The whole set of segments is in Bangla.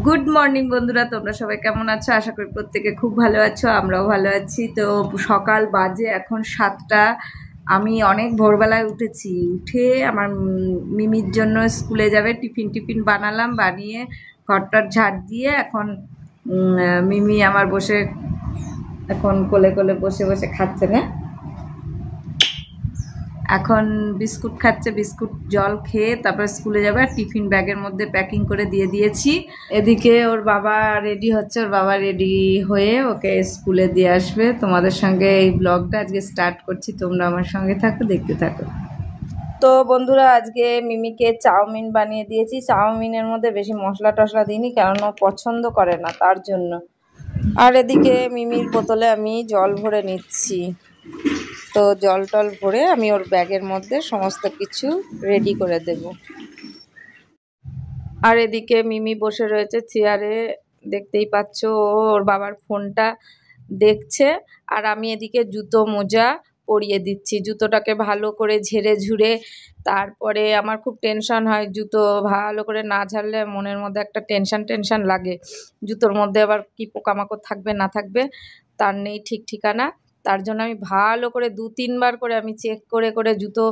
গুড মর্নিং বন্ধুরা, তোমরা সবাই কেমন আছো? আশা করি প্রত্যেকে খুব ভালো আছো, আমরাও ভালো আছি। তো সকাল বাজে এখন 7টা। আমি অনেক ভোরবেলায় উঠেছি। উঠে আমার মিমির জন্য স্কুলে যাবে টিফিন বানালাম, বানিয়ে ঘরটার ঝাড় দিয়ে এখন মিমি আমার বসে এখন কোলে কোলে বসে বসে খাচ্ছে না, এখন বিস্কুট খাচ্ছে। বিস্কুট জল খেয়ে তারপর স্কুলে যাবে। আর টিফিন ব্যাগের মধ্যে প্যাকিং করে দিয়ে দিয়েছি। এদিকে ওর বাবা রেডি হচ্ছে, ওর বাবা রেডি হয়ে ওকে স্কুলে দিয়ে আসবে। তোমাদের সঙ্গে এই ব্লগটা আজকে স্টার্ট করছি, তোমরা আমার সঙ্গে থাকো, দেখতে থাকো। তো বন্ধুরা, আজকে মিমিকে চাউমিন বানিয়ে দিয়েছি। চাউমিনের মধ্যে বেশি মশলা টশলা দিইনি, কারণ ও পছন্দ করে না, তার জন্য। আর এদিকে মিমির বোতলে আমি জল ভরে নিচ্ছি। তো জল টল ভরে আমি ওর ব্যাগের মধ্যে সমস্ত কিছু রেডি করে দেব। আর এদিকে মিমি বসে রয়েছে চেয়ারে, দেখতেই পাচ্ছ। ওর বাবার ফোনটা দেখছে, আর আমি এদিকে জুতো মোজা পরিয়ে দিচ্ছি। জুতোটাকে ভালো করে ঝেড়ে ঝুড়ে, তারপরে আমার খুব টেনশন হয়, জুতো ভালো করে না ঝাড়লে মনের মধ্যে একটা টেনশন লাগে। জুতোর মধ্যে আবার কি পোকামাকড় থাকবে না থাকবে তার নেই ঠিক ঠিকানা। তার জন্য আমি ভালো করে 2-3 বার করে আমি চেক করে করে জুতো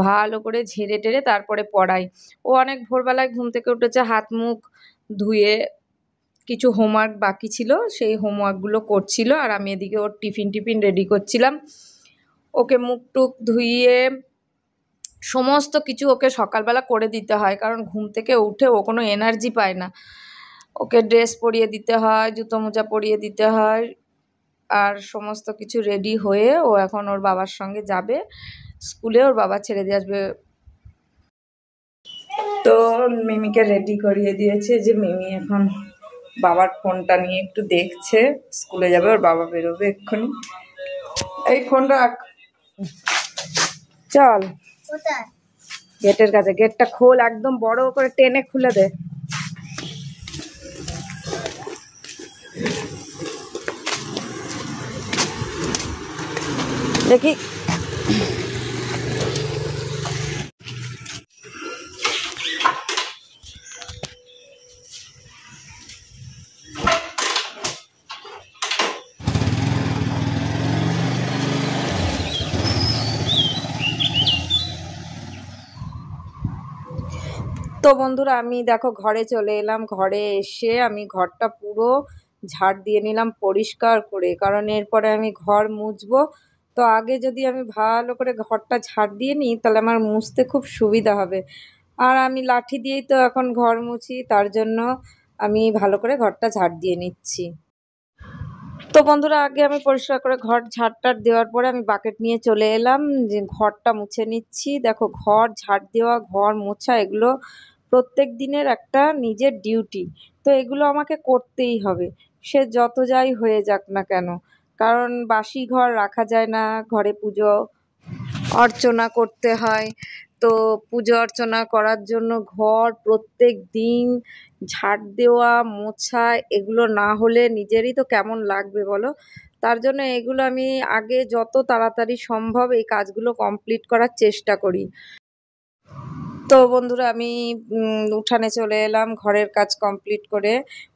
ভালো করে ঝেড়ে টেড়ে তারপরে পরাই। ও অনেক ভোরবেলায় ঘুম থেকে উঠেছে, হাত মুখ ধুয়ে কিছু হোমওয়ার্ক বাকি ছিল, সেই হোমওয়ার্কগুলো করছিল। আর আমি এদিকে ওর টিফিন রেডি করছিলাম। ওকে মুখ টুক ধুইয়ে সমস্ত কিছু ওকে সকালবেলা করে দিতে হয়, কারণ ঘুম থেকে উঠে ও কোনো এনার্জি পায় না। ওকে ড্রেস পরিয়ে দিতে হয়, জুতো মোজা পরিয়ে দিতে হয়, আর সমস্ত কিছু রেডি হয়ে ও এখন ওর বাবার সঙ্গে যাবে স্কুলে। ওর বাবা ছেড়ে দিয়ে আসবে। তো মিমিকে রেডি করিয়ে দিয়েছে, যে মিমি এখন বাবার ফোনটা নিয়ে একটু দেখছে। স্কুলে যাবে, ওর বাবা বেরোবে এক্ষুনি। এই ফোনটা চল গেটের কাছে, গেটটা খোল, একদম বড় করে টেনে খুলে দে। দেখি তো বন্ধুরা, আমি দেখো ঘরে চলে এলাম। ঘরে এসে আমি ঘরটা পুরো ঝাড় দিয়ে নিলাম পরিষ্কার করে, কারণ এরপরে আমি ঘর মুছবো। তো আগে যদি আমি ভালো করে ঘরটা ঝাড় দিয়ে নিই, তাহলে আমার মুছতে খুব সুবিধা হবে। আর আমি লাঠি দিয়েই তো এখন ঘর মুছি, তার জন্য আমি ভালো করে ঘরটা ঝাড় দিয়ে নিচ্ছি। তো বন্ধুরা, আগে আমি পরিষ্কার করে ঘর ঝাড়টার দেওয়ার পরে আমি বাকেট নিয়ে চলে এলাম, যে ঘরটা মুছে নিচ্ছি। দেখো, ঘর ঝাড় দেওয়া, ঘর মোছা, এগুলো প্রত্যেক দিনের একটা নিজের ডিউটি। তো এগুলো আমাকে করতেই হবে, সে যত যাই হয়ে যাক না কেন। কারণ বাসি ঘর রাখা যায় না, ঘরে পুজো অর্চনা করতে হয়। তো পুজো অর্চনা করার জন্য ঘর প্রত্যেক দিন ঝাড় দেওয়া, মোছা, এগুলো না হলে নিজেরই তো কেমন লাগবে বলো। তার জন্য এগুলো আমি আগে যত তাড়াতাড়ি সম্ভব এই কাজগুলো কমপ্লিট করার চেষ্টা করি। তো বন্ধুরা, আমি উঠানে চলে এলাম ঘরের কাজ কমপ্লিট করে।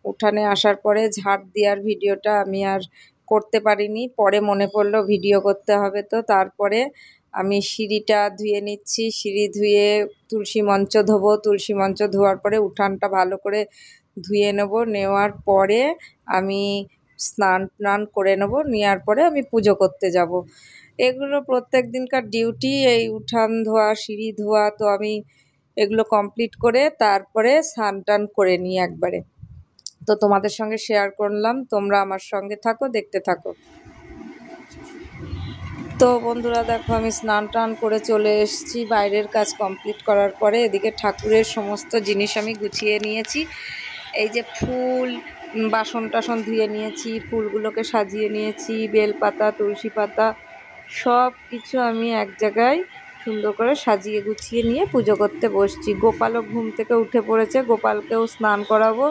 উঠানে আসার পরে ঝাড় দেওয়ার ভিডিওটা আমি আর করতে পারিনি, পরে মনে পড়লো ভিডিও করতে হবে। তো তারপরে আমি সিঁড়িটা ধুয়ে নিচ্ছি। সিঁড়ি ধুয়ে তুলসী মঞ্চ ধোবো। তুলসী মঞ্চ ধোয়ার পরে উঠানটা ভালো করে ধুয়ে নেব। নেওয়ার পরে আমি স্নান টান করে নেব। নেওয়ার পরে আমি পুজো করতে যাব। এগুলো প্রত্যেক দিনকার ডিউটি, এই উঠান ধোয়া, সিঁড়ি ধোয়া। তো আমি এগুলো কমপ্লিট করে তারপরে স্নান টান করে নিই একবারে। তো তোমাদের সঙ্গে শেয়ার করলাম, তোমরা আমার সঙ্গে থাকো, দেখতে থাকো। তো বন্ধুরা দেখো, আমি স্নান টান করে চলে এসেছি। বাইরের কাজ কমপ্লিট করার পরে এদিকে ঠাকুরের সমস্ত জিনিস আমি গুছিয়ে নিয়েছি। এই যে ফুল, বাসন টাসন ধুয়ে নিয়েছি, ফুলগুলোকে সাজিয়ে নিয়েছি, বেলপাতা, তুলসী পাতা, সব কিছু আমি এক জায়গায় সুন্দর করে সাজিয়ে গুছিয়ে নিয়ে পুজো করতে বসছি। গোপালও ঘুম থেকে উঠে পড়েছে, গোপালকেও স্নান করাবো।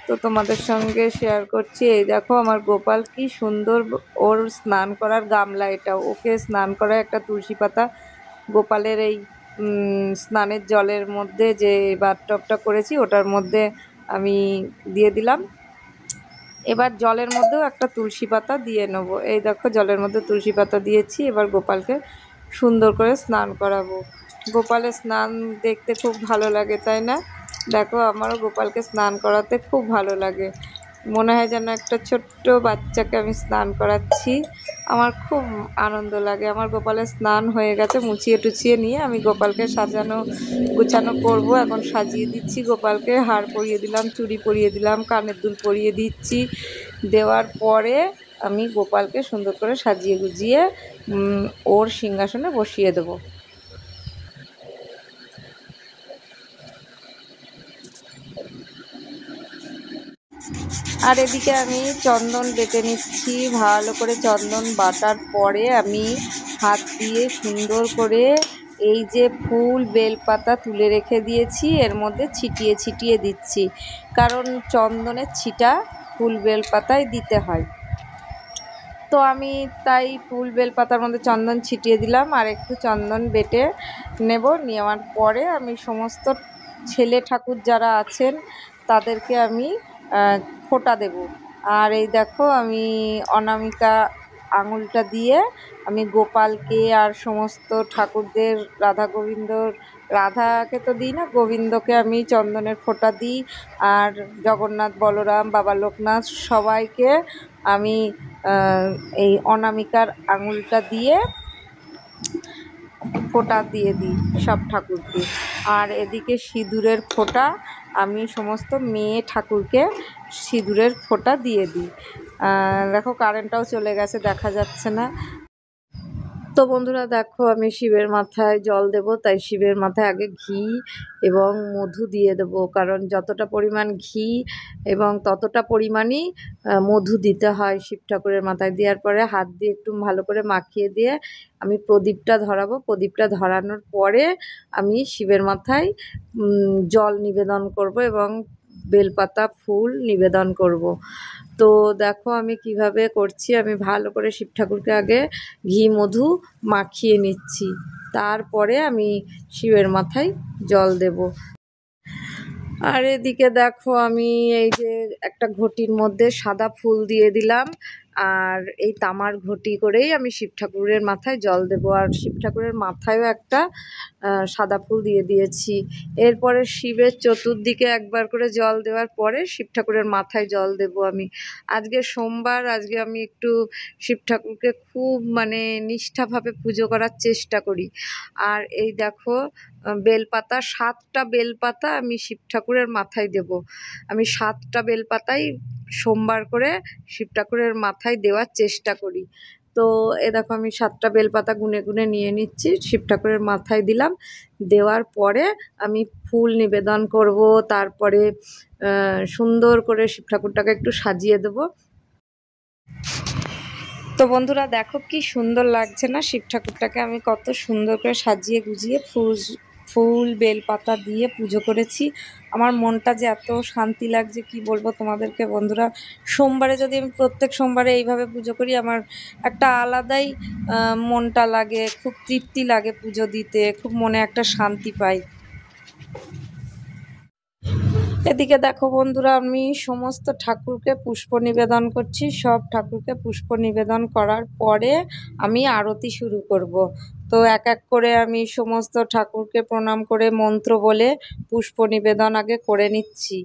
তো তোমাদের সঙ্গে শেয়ার করছি। এই দেখো আমার গোপাল কি সুন্দর, ওর স্নান করার গামলা এটা, ওকে স্নান করার একটা তুলসী পাতা গোপালের এই স্নানের জলের মধ্যে যে বাথটবটা করেছি ওটার মধ্যে আমি দিয়ে দিলাম। এবার জলের মধ্যেও একটা তুলসী পাতা দিয়ে নেবো। এই দেখো জলের মধ্যে তুলসী পাতা দিয়েছি। এবার গোপালকে সুন্দর করে স্নান করাবো। গোপালের স্নান দেখতে খুব ভালো লাগে, তাই না? দেখো আমারও গোপালকে স্নান করাতে খুব ভালো লাগে। মনে হয় যেন একটা ছোট্ট বাচ্চাকে আমি স্নান করাচ্ছি। আমার খুব আনন্দ লাগে। আমার গোপালের স্নান হয়ে গেছে, মুছিয়ে টুছিয়ে নিয়ে আমি গোপালকে সাজানো গুছানো করব। এখন সাজিয়ে দিচ্ছি গোপালকে, হার পরিয়ে দিলাম, চুড়ি পরিয়ে দিলাম, কানের দুল পরিয়ে দিচ্ছি। দেওয়ার পরে আমি গোপালকে সুন্দর করে সাজিয়ে গুজিয়ে ওর সিংহাসনে বসিয়ে দেবো। আর এদিকে আমি চন্দন বেটে নিচ্ছি। ভালো করে চন্দন বাটার পরে আমি হাত দিয়ে সুন্দর করে এই যে ফুল বেলপাতা তুলে রেখে দিয়েছি এর মধ্যে ছিটিয়ে ছিটিয়ে দিচ্ছি, কারণ চন্দনের ছিটা ফুল বেলপাতায় দিতে হয়। তো আমি তাই ফুল বেলপাতার মধ্যে চন্দন ছিটিয়ে দিলাম আর একটু চন্দন বেটে নেব। নেওয়ার পরে আমি সমস্ত ছেলে ঠাকুর যারা আছেন তাদেরকে আমি ফোঁটা দেব। আর এই দেখো আমি অনামিকা আঙুলটা দিয়ে আমি গোপালকে আর সমস্ত ঠাকুরদের রাধাকে তো দিই না, গোবিন্দকে আমি চন্দনের ফোঁটা দিই। আর জগন্নাথ, বলরাম, বাবা লোকনাথ সবাইকে আমি এই অনামিকার আঙুলটা দিয়ে ফোঁটা দিয়ে দিই সব ঠাকুরকে। আর এদিকে সিঁদুরের ফোঁটা আমি সমস্ত মেয়ে ঠাকুরকে সিঁদুরের ফোঁটা দিয়ে দিই। দেখো কারেন্টটাও চলে গেছে, দেখা যাচ্ছে না। তো বন্ধুরা দেখো আমি শিবের মাথায় জল দেব, তাই শিবের মাথায় আগে ঘি এবং মধু দিয়ে দেব, কারণ যতটা পরিমাণ ঘি এবং ততটা পরিমাণই মধু দিতে হয় শিব ঠাকুরের মাথায়। দেওয়ার পরে হাত দিয়ে একটু ভালো করে মাখিয়ে দিয়ে আমি প্রদীপটা ধরাবো। প্রদীপটা ধরানোর পরে আমি শিবের মাথায় জল নিবেদন করব এবং বেলপাতা ফুল নিবেদন করব। তো দেখো আমি কিভাবে করছি। আমি ভালো করে শিব ঠাকুরকে আগে ঘি মধু মাখিয়ে নিচ্ছি, তারপরে আমি শিবের মাথায় জল দেব। আর এদিকে দেখো আমি এই যে একটা ঘটির মধ্যে সাদা ফুল দিয়ে দিলাম, আর এই তামার ঘটি করেই আমি শিব ঠাকুরের মাথায় জল দেব। আর শিব ঠাকুরের মাথায়ও একটা সাদা ফুল দিয়ে দিয়েছি। এরপরে শিবের চতুর্দিকে একবার করে জল দেওয়ার পরে শিব ঠাকুরের মাথায় জল দেব আমি। আজকে সোমবার, আজকে আমি একটু শিব ঠাকুরকে খুব নিষ্ঠাভাবে পুজো করার চেষ্টা করি। আর এই দেখো বেলপাতা, 7টা বেলপাতা আমি শিব ঠাকুরের মাথায় দেব। আমি 7টা বেলপাতাই সোমবার করে শিব ঠাকুরের মাথায় দেওয়ার চেষ্টা করি। তো এ দেখো আমি 7টা বেলপাতা গুনে গুনে নিয়ে নিচ্ছি, শিব ঠাকুরের মাথায় দিলাম। দেওয়ার পরে আমি ফুল নিবেদন করব, তারপরে সুন্দর করে শিব ঠাকুরটাকে একটু সাজিয়ে দেব। তো বন্ধুরা দেখো কি সুন্দর লাগছে না, শিব ঠাকুরটাকে আমি কত সুন্দর করে সাজিয়ে গুজিয়ে ফুল বেলপাতা দিয়ে পুজো করেছি। আমার মনটা যে এত শান্তি লাগছে কি বলবো তোমাদেরকে বন্ধুরা। সোমবারে যদি আমি প্রত্যেক সোমবারে এইভাবে পুজো করি আমার একটা আলাদাই মনটা লাগে, খুব তৃপ্তি লাগে পুজো দিতে, খুব মনে একটা শান্তি পাই। এদিকে দেখো বন্ধুরা আমি সমস্ত ঠাকুরকে পুষ্প নিবেদন করছি। সব ঠাকুরকে পুষ্প নিবেদন করার পরে আমি আরতি শুরু করব। তো এক এক করে আমি সমস্ত ঠাকুরকে প্রণাম করে মন্ত্র বলে পুষ্প নিবেদন আগে করে নিচ্ছি।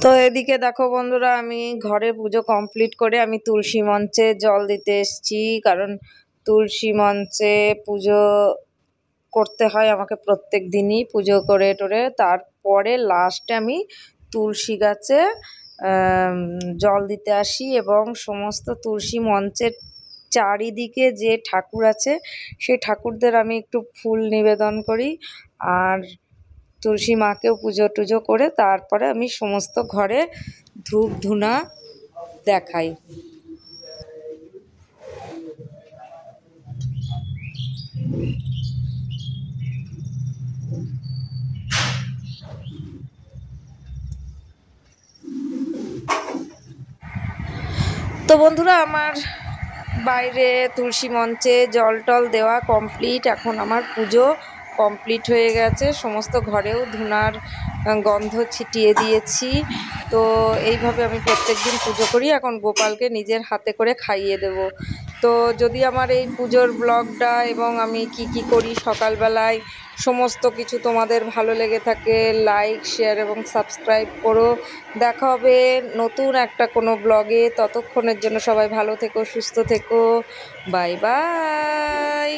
তো এদিকে দেখো বন্ধুরা, আমি ঘরে পুজো কমপ্লিট করে আমি তুলসী মঞ্চে জল দিতে এসেছি, কারণ তুলসী মঞ্চে পুজো করতে হয় আমাকে প্রত্যেক দিনই। পুজো করে টোরে তারপরে লাস্টে আমি তুলসী গাছে জল দিতে আসি, এবং সমস্ত তুলসী মঞ্চের চারিদিকে যে ঠাকুর আছে সেই ঠাকুরদের আমি একটু ফুল নিবেদন করি, আর তুলসী মাকেও পুজো টুজো করে তারপরে আমি সমস্ত ঘরে ধূপ ধুনা দেখাই। তো বন্ধুরা, আমার বাইরে তুলসী মঞ্চে জল টল দেওয়া কমপ্লিট। এখন আমার পুজো কমপ্লিট হয়ে গেছে, সমস্ত ঘরেও ধুনার গন্ধ ছিটিয়ে দিয়েছি। তো এইভাবে আমি প্রত্যেক দিন পুজো করি। এখন গোপালকে নিজের হাতে করে খাইয়ে দেব। তো যদি আমার এই পুজোর ব্লগটা এবং আমি কি কি করি সকালবেলায় সমস্ত কিছু তোমাদের ভালো লেগে থাকে, লাইক শেয়ার এবং সাবস্ক্রাইব করো। দেখা হবে নতুন একটা কোনো ব্লগে। ততক্ষণের জন্য সবাই ভালো থেকো, সুস্থ থেকো। Bye bye.